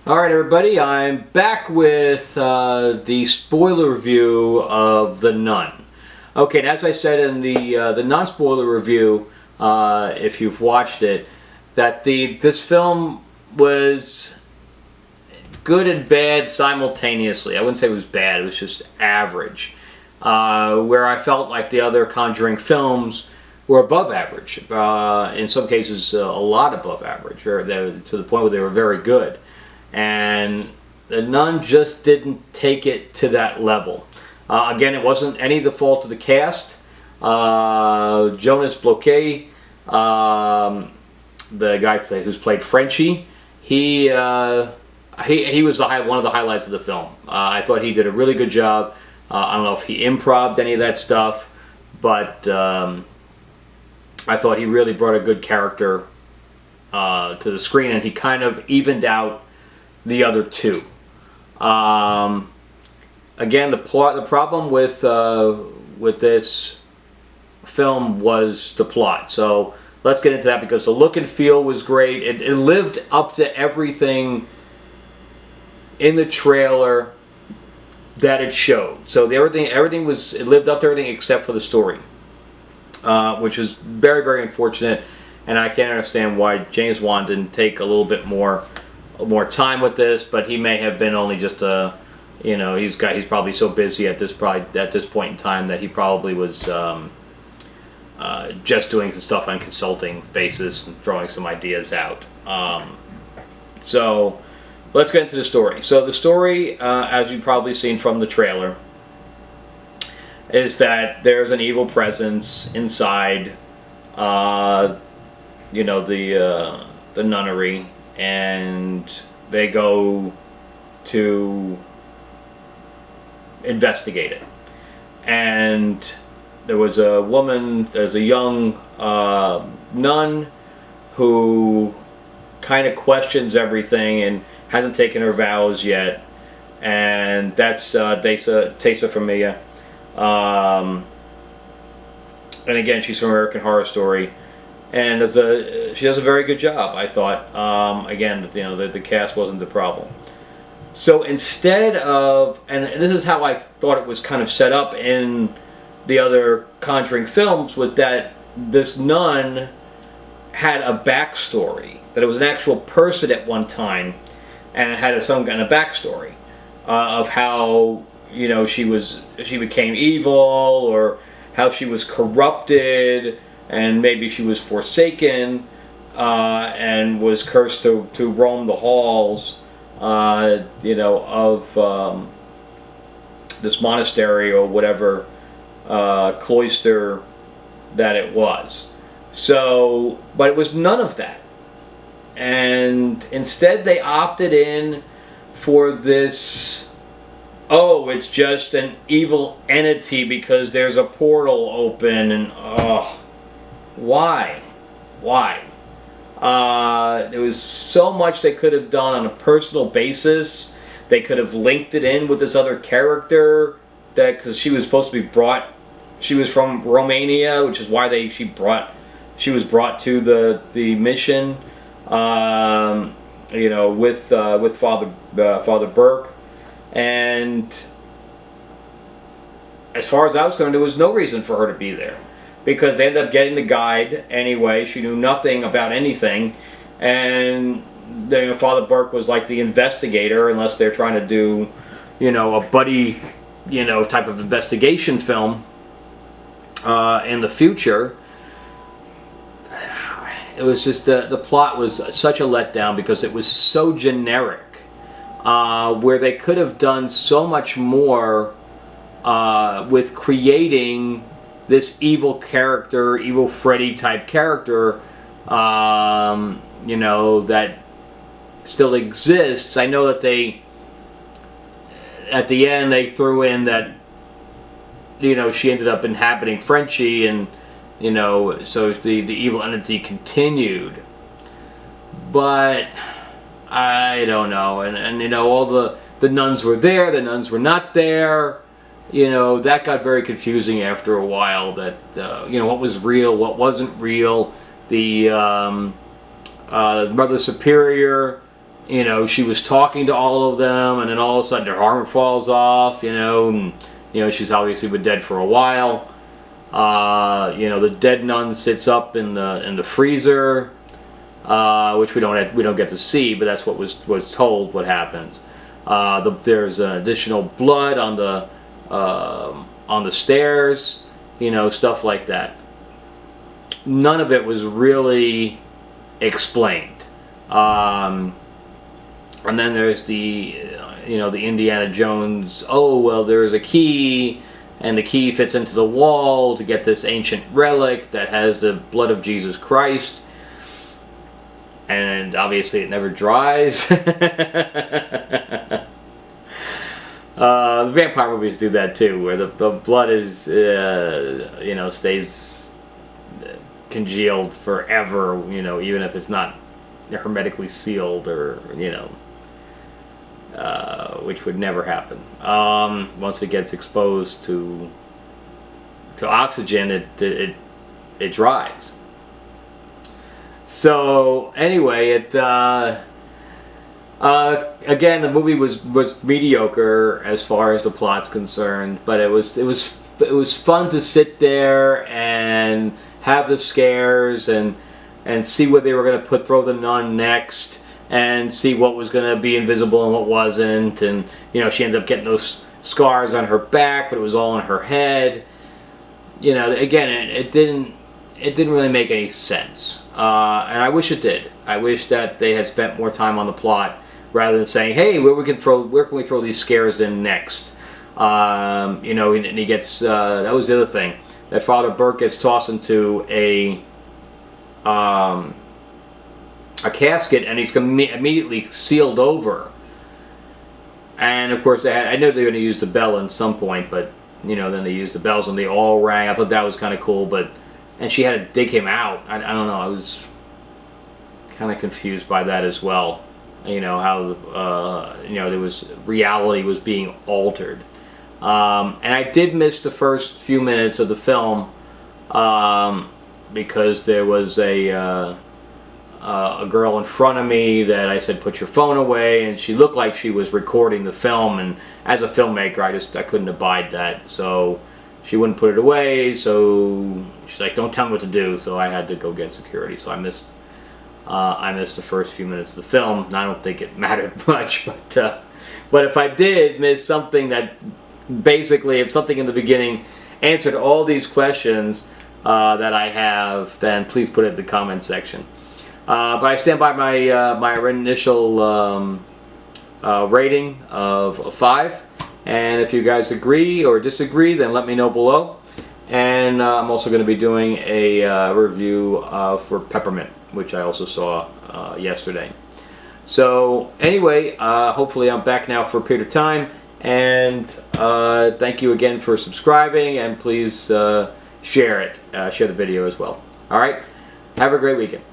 Alright everybody, I'm back with the spoiler review of The Nun. Okay, and as I said in the non-spoiler review, if you've watched it, that this film was good and bad simultaneously. I wouldn't say it was bad, it was just average. Where I felt like the other Conjuring films were above average. In some cases, a lot above average, or to the point where they were very good. And The Nun just didn't take it to that level. Again, it wasn't any of the fault of the cast. Jonas Bloquet, the guy who's played Frenchie, he was one of the highlights of the film. I thought he did a really good job. I don't know if he improv'd any of that stuff, but I thought he really brought a good character to the screen, and he kind of evened out the other two. Again, the problem with this film was the plot. So let's get into that, because the look and feel was great. It lived up to everything in the trailer that it showed. So everything lived up to everything except for the story, which is very, very unfortunate. And I can't understand why James Wan didn't take a little bit more time with this, but he may have been only just he's probably so busy at this point in time that he probably was just doing some stuff on consulting basis and throwing some ideas out. So let's get into the story. So the story, as you've probably seen from the trailer, is that there's an evil presence inside the nunnery, and they go to investigate it. And there's a young nun who kind of questions everything and hasn't taken her vows yet, and that's Tessa Familia. And again, she's from American Horror Story. And she does a very good job, I thought. Again, the cast wasn't the problem. So instead of, and this is how I thought it was kind of set up in the other Conjuring films, was that this nun had a backstory, that it was an actual person at one time, and it had some kind of backstory of how she became evil, or how she was corrupted, and maybe she was forsaken and was cursed to roam the halls, of this monastery or whatever cloister that it was. So, but it was none of that. And instead they opted in for this, oh, it's just an evil entity because there's a portal open, and why? There was so much they could have done on a personal basis. They could have linked it in with this other character, because she was supposed to be she was from Romania, which is why she was brought to the mission, with Father Burke. And as far as I was concerned, there was no reason for her to be there, because they ended up getting the guide anyway. She knew nothing about anything, and Father Burke was like the investigator, unless they're trying to do, a buddy, type of investigation film in the future. It was just the plot was such a letdown because it was so generic, where they could have done so much more with creating this evil character, evil Freddy type character, that still exists. I know that at the end they threw in that, she ended up inhabiting Frenchie, and so the evil entity continued. But I don't know, and all the nuns were there, the nuns were not there. you know, that got very confusing after a while. That you know, what was real, what wasn't real. The Mother Superior, you know, she was talking to all of them, and then all of a sudden her armor falls off. You know, and you know, she's obviously been dead for a while. You know, the dead nun sits up in the freezer, which we don't get to see, but that's what was told. What happens? There's additional blood on the stairs. You know, stuff like that. None of it was really explained. And then there's the you know, the Indiana Jones. Oh well, there's a key. And the key fits into the wall to get this ancient relic that has the blood of Jesus Christ. And obviously it never dries. The vampire movies do that too, where the blood is, you know, stays congealed forever, you know, even if it's not hermetically sealed, or, you know, which would never happen. Once it gets exposed to oxygen, it dries. So anyway, again, the movie was mediocre as far as the plot's concerned, but it was fun to sit there and have the scares and see where they were going to throw the nun next. And see what was going to be invisible and what wasn't. And, you know, she ended up getting those scars on her back, but it was all in her head. You know, again, it didn't really make any sense. And I wish it did. I wish that they had spent more time on the plot rather than saying, hey, where can we throw these scares in next? You know, and he gets, that was the other thing, that Father Burke gets tossed into a casket, and he's immediately sealed over. And of course, I know they're going to use the bell at some point, but you know, then they used the bells and they all rang. I thought that was kind of cool, but and she had to dig him out. I don't know. I was kind of confused by that as well. You know how you know, there was reality was being altered, and I did miss the first few minutes of the film because there was a girl in front of me that I said, put your phone away, and she looked like she was recording the film, and as a filmmaker I couldn't abide that, so she wouldn't put it away, so she's like, don't tell me what to do, so I had to go get security. So I missed the first few minutes of the film, and I don't think it mattered much, but if I did miss something that basically, if something in the beginning answered all these questions that I have, then please put it in the comment section. But I stand by my initial rating of 5, and if you guys agree or disagree, then let me know below. And I'm also going to be doing a review for Peppermint, which I also saw yesterday. So anyway, hopefully I'm back now for a period of time, and thank you again for subscribing, and please share it, share the video as well. Alright, have a great weekend.